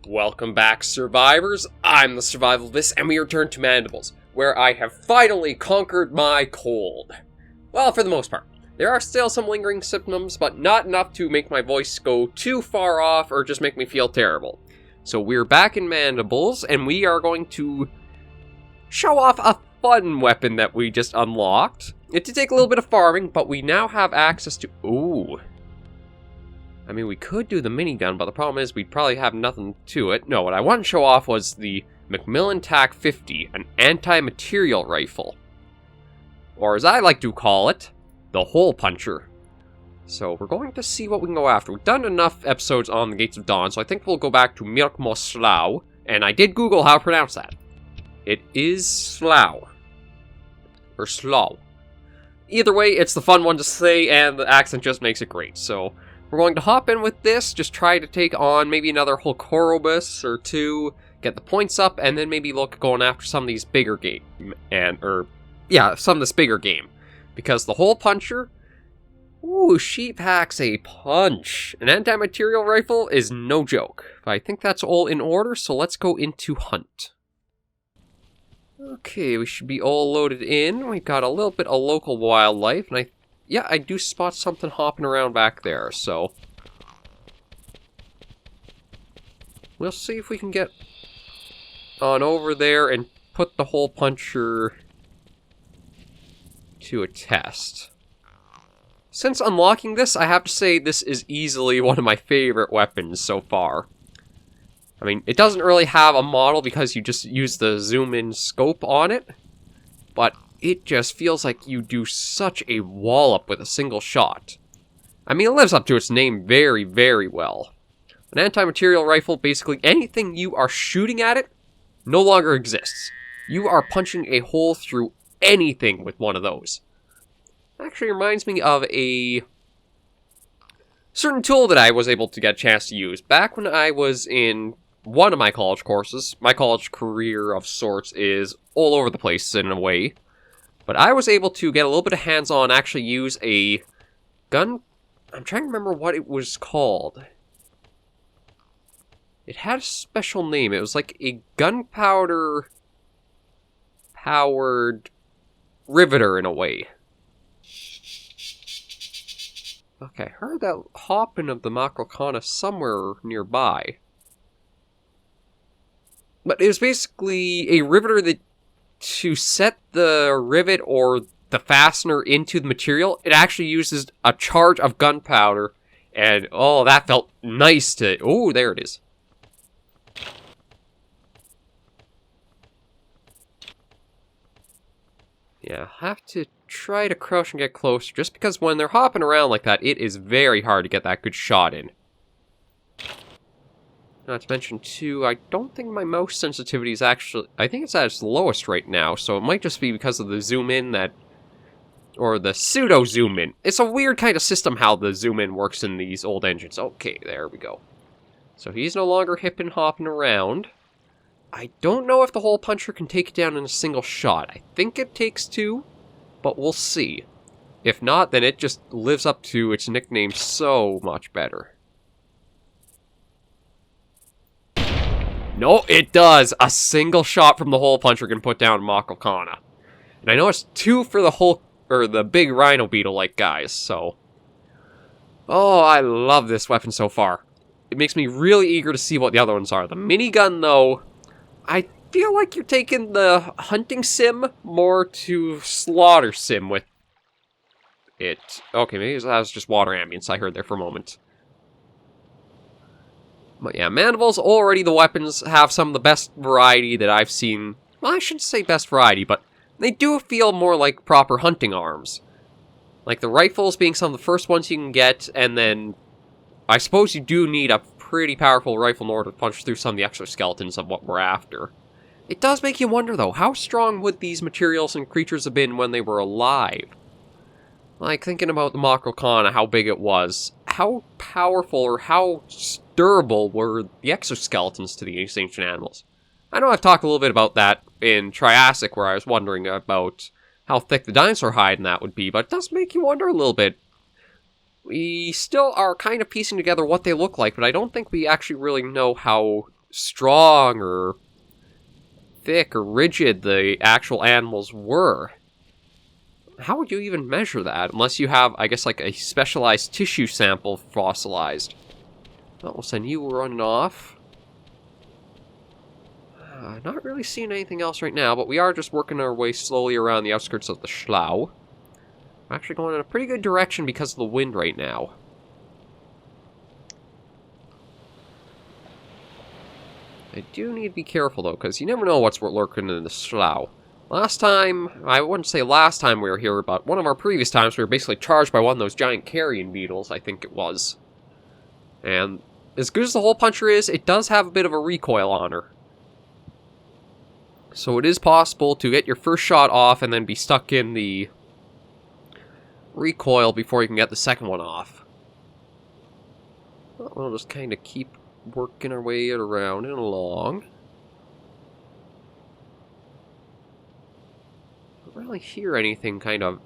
Welcome back, survivors. I'm the SurvivalVis, and we return to Mandibles, where I have finally conquered my cold. Well, for the most part. There are still some lingering symptoms, but not enough to make my voice go too far off or just make me feel terrible. So we're back in Mandibles, and we are going to show off a fun weapon that we just unlocked. It did take a little bit of farming, but we now have access to... Ooh. I mean, we could do the minigun, but the problem is we'd probably have nothing to it. No, what I wanted to show off was the Macmillan TAC-50, an anti-material rifle. Or as I like to call it, the hole puncher. So we're going to see what we can go after. We've done enough episodes on the Gates of Dawn, so I think we'll go back to Mirkmoslau. And I did Google how to pronounce that. It is Slough. Or Slough. Either way, it's the fun one to say, and the accent just makes it great, so... We're going to hop in with this, just try to take on maybe another Holkorobus or two, get the points up, and then maybe look at going after some of these bigger game, some of this bigger game. Because the hole puncher, ooh, she packs a punch. An anti-material rifle is no joke. But I think that's all in order, so let's go into hunt. Okay, we should be all loaded in. We've got a little bit of local wildlife, and I do spot something hopping around back there, so... We'll see if we can get on over there and put the hole puncher to a test. Since unlocking this, I have to say this is easily one of my favorite weapons so far. I mean, it doesn't really have a model because you just use the zoom-in scope on it, but... It just feels like you do such a wallop with a single shot. I mean, it lives up to its name very, very well. An anti-material rifle, basically anything you are shooting at it, no longer exists. You are punching a hole through anything with one of those. Actually reminds me of a certain tool that I was able to get a chance to use. Back when I was in one of my college courses, my college career of sorts is all over the place in a way. But I was able to get a little bit of hands-on, actually use a gun... I'm trying to remember what it was called. It had a special name. It was like a gunpowder-powered riveter in a way. Okay, I heard that hopping of the Macrocana somewhere nearby. But it was basically a riveter that... To set the rivet or the fastener into the material, it actually uses a charge of gunpowder. And, oh, that felt nice to... Oh, there it is. Yeah, I'll have to try to crouch and get closer, just because when they're hopping around like that, it is very hard to get that good shot in. Not to mention, too, I don't think my mouse sensitivity is actually... I think it's at its lowest right now, so it might just be because of the zoom-in that... Or the pseudo-zoom-in. It's a weird kind of system how the zoom-in works in these old engines. Okay, there we go. So he's no longer hip-and-hopping around. I don't know if the hole puncher can take it down in a single shot. I think it takes two, but we'll see. If not, then it just lives up to its nickname so much better. No, it does! A single shot from the hole puncher can put down Macrocana. And I know it's two for the big rhino beetle-like guys, so... Oh, I love this weapon so far. It makes me really eager to see what the other ones are. The minigun, though, I feel like you're taking the hunting sim more to slaughter sim with it. Okay, maybe that was just water ambience I heard there for a moment. But yeah, Mandibles, already the weapons have some of the best variety that I've seen. Well, I shouldn't say best variety, but they do feel more like proper hunting arms. Like the rifles being some of the first ones you can get, and then I suppose you do need a pretty powerful rifle in order to punch through some of the exoskeletons of what we're after. It does make you wonder, though, how strong would these materials and creatures have been when they were alive? Like, thinking about the Macrocana, how big it was, how powerful or how durable were the exoskeletons to these ancient animals? I know I've talked a little bit about that in Triassic, where I was wondering about how thick the dinosaur hide and that would be, but it does make you wonder a little bit. We still are kind of piecing together what they look like, but I don't think we actually really know how strong or thick or rigid the actual animals were. How would you even measure that? Unless you have, I guess, like a specialized tissue sample fossilized. Well, we'll send you running off. Not really seeing anything else right now, but we are just working our way slowly around the outskirts of the Slough. We're actually going in a pretty good direction because of the wind right now. I do need to be careful, though, because you never know what's lurking in the Slough. Last time, I wouldn't say last time we were here, but one of our previous times we were basically charged by one of those giant carrion beetles, I think it was. And as good as the hole puncher is, it does have a bit of a recoil on her. So it is possible to get your first shot off and then be stuck in the recoil before you can get the second one off. Well, we'll just kind of keep working our way around and along. I don't really hear anything kind of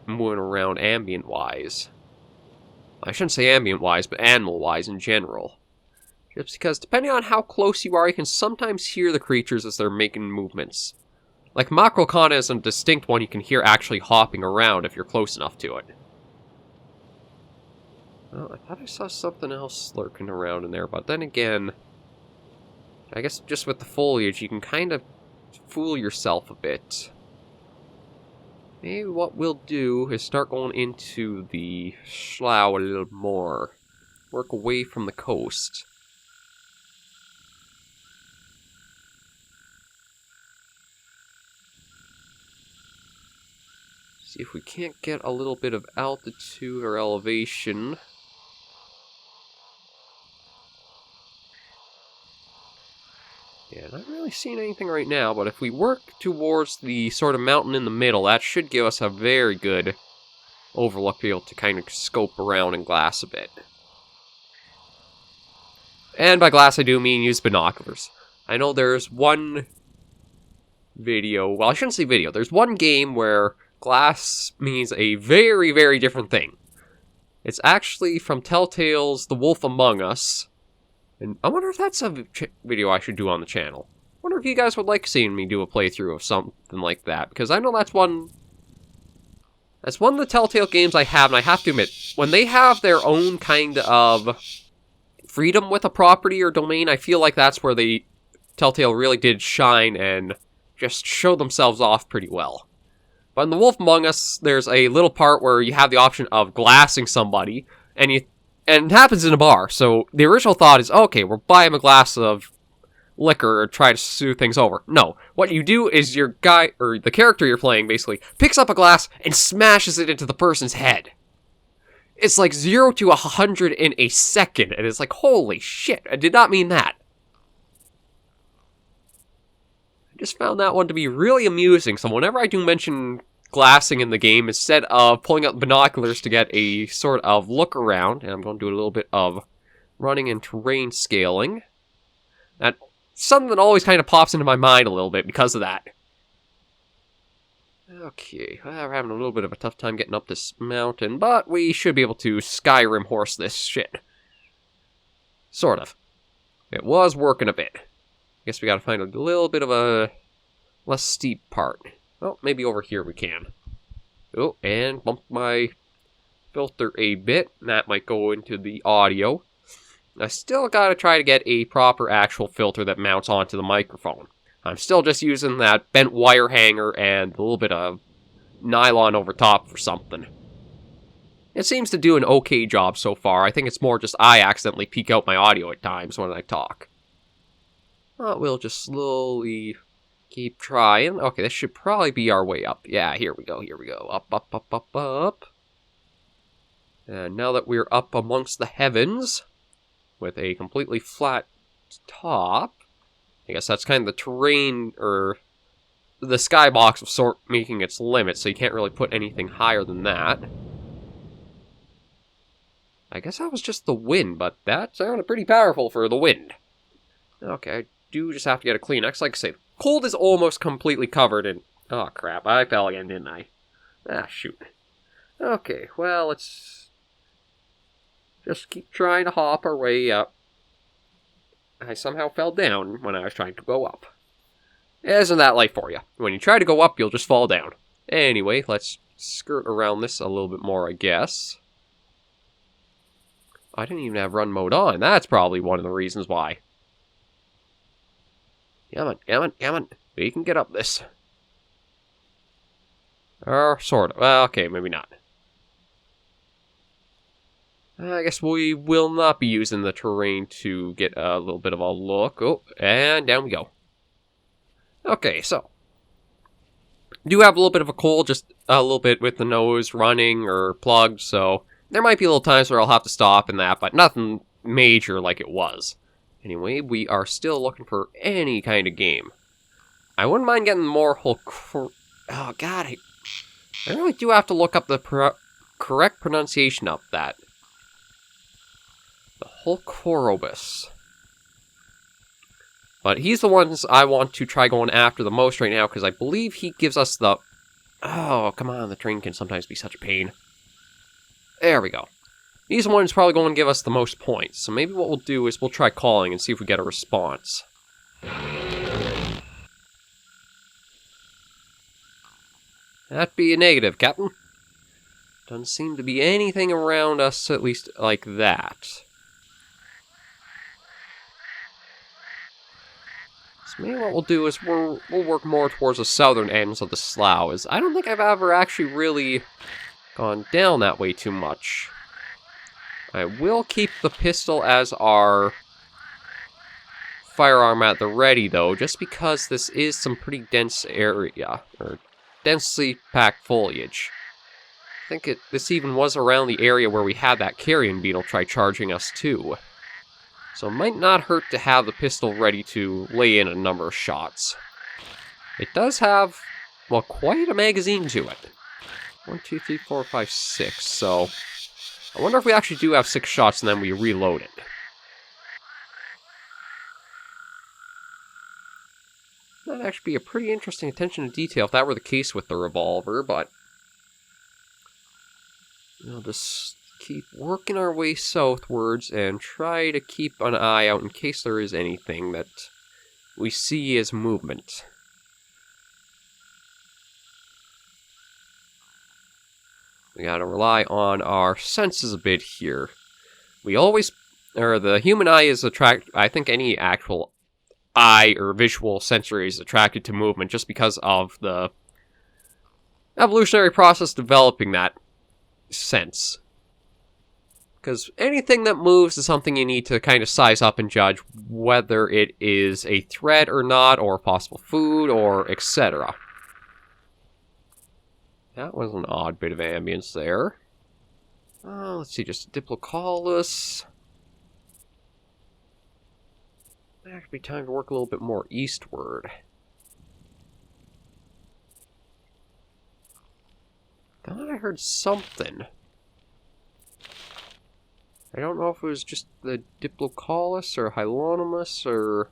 moving around ambient-wise. I shouldn't say ambient-wise, but animal-wise in general. Just because, depending on how close you are, you can sometimes hear the creatures as they're making movements. Like, Macrocana is a distinct one you can hear actually hopping around if you're close enough to it. Well, I thought I saw something else lurking around in there, but then again, I guess just with the foliage, you can kind of fool yourself a bit. Maybe what we'll do is start going into the Slough a little more. Work away from the coast. See if we can't get a little bit of altitude or elevation. Yeah, not really seeing anything right now, but if we work towards the sort of mountain in the middle, that should give us a very good overlook, be able to kind of scope around and glass a bit. And by glass, I do mean use binoculars. I know there's one video, well, I shouldn't say video, there's one game where glass means a very, very different thing. It's actually from Telltale's The Wolf Among Us. And I wonder if that's a video I should do on the channel. I wonder if you guys would like seeing me do a playthrough of something like that. Because I know that's one of the Telltale games I have, and I have to admit, when they have their own kind of freedom with a property or domain, I feel like that's where Telltale really did shine and just show themselves off pretty well. But in The Wolf Among Us, there's a little part where you have the option of glassing somebody, and it happens in a bar. So the original thought is, okay, we'll buy him a glass of liquor or try to smooth things over. No, what you do is your guy, or the character you're playing, basically picks up a glass and smashes it into the person's head. It's like 0 to 100 in a second, and it's like, holy shit, I did not mean that. I just found that one to be really amusing, so whenever I do mention glassing in the game, instead of pulling out binoculars to get a sort of look around, and I'm going to do a little bit of running and terrain scaling. That's something that always kind of pops into my mind a little bit because of that. Okay, well, we're having a little bit of a tough time getting up this mountain, but we should be able to Skyrim horse this shit. Sort of. It was working a bit. I guess we gotta find a little bit of a less steep part. Well, maybe over here we can. Oh, and bumped my filter a bit. That might go into the audio. I still gotta try to get a proper actual filter that mounts onto the microphone. I'm still just using that bent wire hanger and a little bit of nylon over top for something. It seems to do an okay job so far. I think it's more just I accidentally peak out my audio at times when I talk. But we'll just slowly keep trying. Okay, this should probably be our way up. Yeah, here we go, here we go. Up, up, up, up, up. And now that we're up amongst the heavens, with a completely flat top, I guess that's kind of the terrain, or the skybox of sort making its limit, so you can't really put anything higher than that. I guess that was just the wind, but that sounded pretty powerful for the wind. Okay, I do just have to get a Kleenex. Like I say, cold is almost completely covered in... Oh, crap, I fell again, didn't I? Ah, shoot. Okay, well, let's just keep trying to hop our way up. I somehow fell down when I was trying to go up. Isn't that life for you? When you try to go up, you'll just fall down. Anyway, let's skirt around this a little bit more, I guess. I didn't even have run mode on. That's probably one of the reasons why. Come on, come on, come on. We can get up this. Or sort of. Well, okay, maybe not. I guess we will not be using the terrain to get a little bit of a look. Oh, and down we go. Okay, so. Do have a little bit of a cold, just a little bit with the nose running or plugged, so there might be little times where I'll have to stop and that, but nothing major like it was. Anyway, we are still looking for any kind of game. I wouldn't mind getting more whole... Oh, God, I really do have to look up the correct pronunciation of that. The Haugen. But he's the ones I want to try going after the most right now, because I believe he gives us the... Oh, come on, the train can sometimes be such a pain. There we go. He's the one who's probably going to give us the most points, so maybe what we'll do is we'll try calling and see if we get a response. That'd be a negative, Captain. Doesn't seem to be anything around us, at least like that. So maybe what we'll do is we'll work more towards the southern ends of the slough, as I don't think I've ever actually really gone down that way too much. I will keep the pistol as our firearm at the ready, though, just because this is some pretty dense area, or densely packed foliage. I think this even was around the area where we had that carrion beetle try charging us, too. So it might not hurt to have the pistol ready to lay in a number of shots. It does have, well, quite a magazine to it. 1, 2, 3, 4, 5, 6, so... I wonder if we actually do have 6 shots and then we reload it. That'd actually be a pretty interesting attention to detail if that were the case with the revolver, but... We'll just keep working our way southwards and try to keep an eye out in case there is anything that we see as movement. We gotta rely on our senses a bit here. We always, or the human eye is I think any actual eye or visual sensory is attracted to movement just because of the evolutionary process developing that sense. Because anything that moves is something you need to kind of size up and judge whether it is a threat or not, or possible food, or etc. That was an odd bit of ambience there. Let's see, just Diplocaulus. Might actually be time to work a little bit more eastward. Thought I heard something. I don't know if it was just the Diplocaulus or Hylonomus or...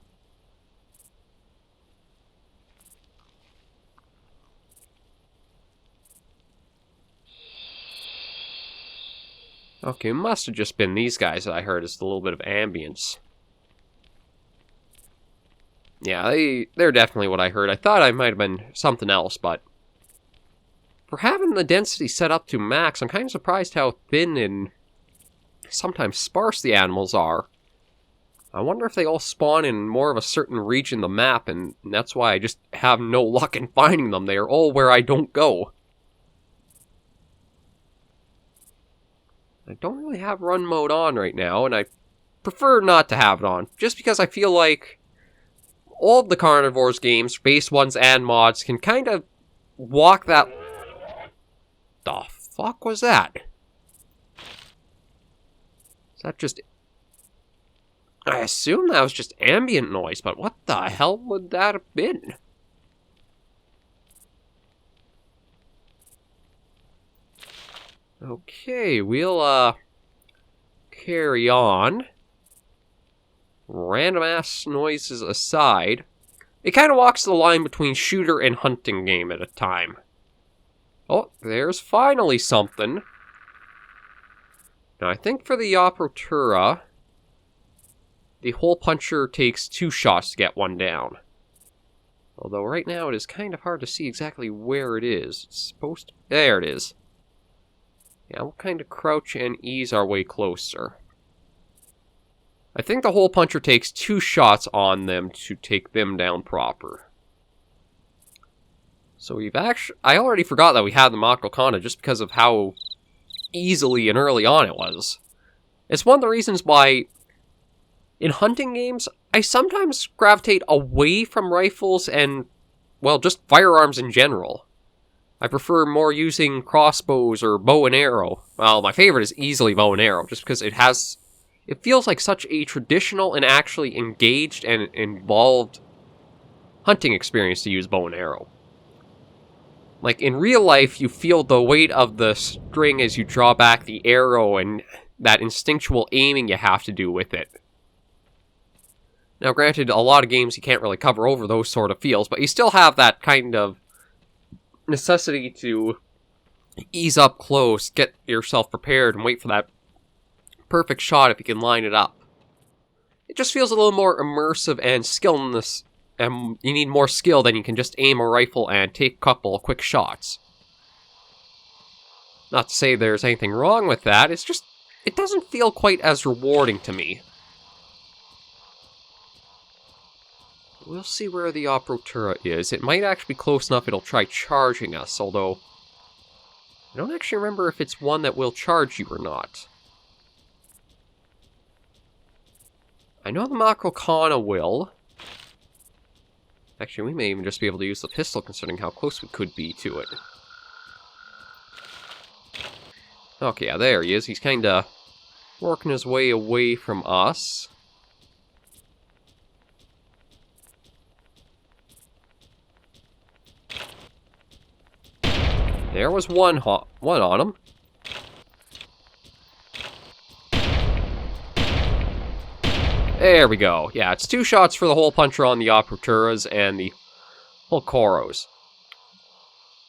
Okay, it must have just been these guys that I heard as a little bit of ambience. Yeah, they're definitely what I heard. I thought I might have been something else, but... For having the density set up to max, I'm kind of surprised how thin and sometimes sparse the animals are. I wonder if they all spawn in more of a certain region of the map, and that's why I just have no luck in finding them. They are all where I don't go. I don't really have run mode on right now, and I prefer not to have it on, just because I feel like all of the Carnivores games, base ones and mods, can kind of walk that... The fuck was that? Is that just... I assume that was just ambient noise, but what the hell would that have been? Okay, we'll, carry on. Random ass noises aside. It kind of walks the line between shooter and hunting game at a time. Oh, there's finally something. Now, I think for the Arthropod, the hole puncher takes 2 shots to get one down. Although right now it is kind of hard to see exactly where it is. It's supposed to... There it is. Yeah, we'll kind of crouch and ease our way closer. I think the hole puncher takes 2 shots on them to take them down proper. So we've actually... I already forgot that we had the Makrokana just because of how easily and early on it was. It's one of the reasons why in hunting games, I sometimes gravitate away from rifles and, well, just firearms in general. I prefer more using crossbows or bow and arrow. Well, my favorite is easily bow and arrow, just because it feels like such a traditional and actually engaged and involved hunting experience to use bow and arrow. Like, in real life, you feel the weight of the string as you draw back the arrow and that instinctual aiming you have to do with it. Now, granted, a lot of games you can't really cover over those sort of feels, but you still have that kind of necessity to ease up close, get yourself prepared, and wait for that perfect shot if you can line it up. It just feels a little more immersive and skillness. You need more skill than you can just aim a rifle and take a couple of quick shots. Not to say there's anything wrong with that, it's just, it doesn't feel quite as rewarding to me. We'll see where the Arthropod is. It might actually be close enough it'll try charging us, although I don't actually remember if it's one that will charge you or not. I know the Makrokana will. Actually, we may even just be able to use the pistol considering how close we could be to it. Okay, yeah, there he is. He's kinda working his way away from us. There was one on him. There we go. Yeah, it's 2 shots for the hole puncher on the Arthropods and the Holcoros.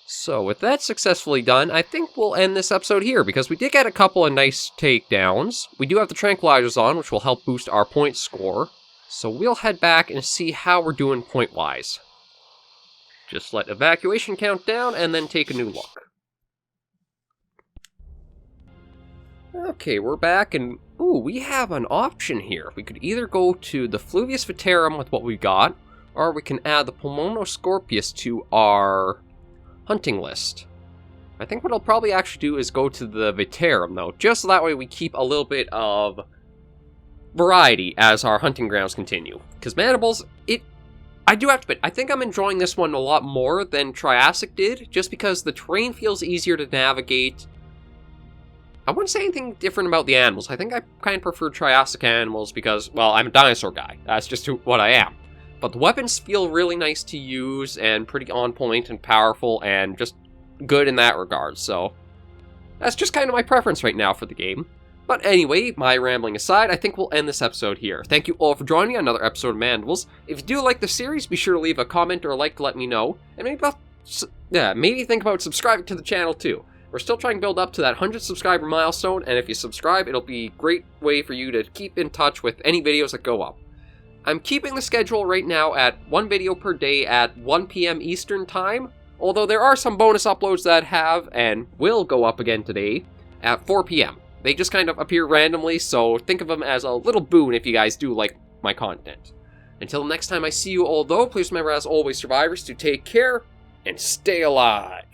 So, with that successfully done, I think we'll end this episode here, because we did get a couple of nice takedowns. We do have the tranquilizers on, which will help boost our point score. So we'll head back and see how we're doing point-wise. Just let evacuation count down, and then take a new look. Okay, we're back, and ooh, we have an option here. We could either go to the Fluvius Veterum with what we got, or we can add the Pulmonoscorpius to our hunting list. I think what I'll probably actually do is go to the Veterum, though, just so that way we keep a little bit of variety as our hunting grounds continue. Because Mandibles, I do have to admit, I think I'm enjoying this one a lot more than Triassic did, just because the terrain feels easier to navigate. I wouldn't say anything different about the animals. I think I kind of prefer Triassic animals because, well, I'm a dinosaur guy. That's just what I am. But the weapons feel really nice to use and pretty on point and powerful and just good in that regard. So that's just kind of my preference right now for the game. But anyway, my rambling aside, I think we'll end this episode here. Thank you all for joining me on another episode of Mandibles. If you do like the series, be sure to leave a comment or a like to let me know. And maybe think about subscribing to the channel too. We're still trying to build up to that 100 subscriber milestone, and if you subscribe, it'll be a great way for you to keep in touch with any videos that go up. I'm keeping the schedule right now at 1 video per day at 1 PM Eastern Time, although there are some bonus uploads that have and will go up again today at 4 PM. They just kind of appear randomly, so think of them as a little boon if you guys do like my content. Until next time I see you all though, please remember as always, survivors, to take care and stay alive.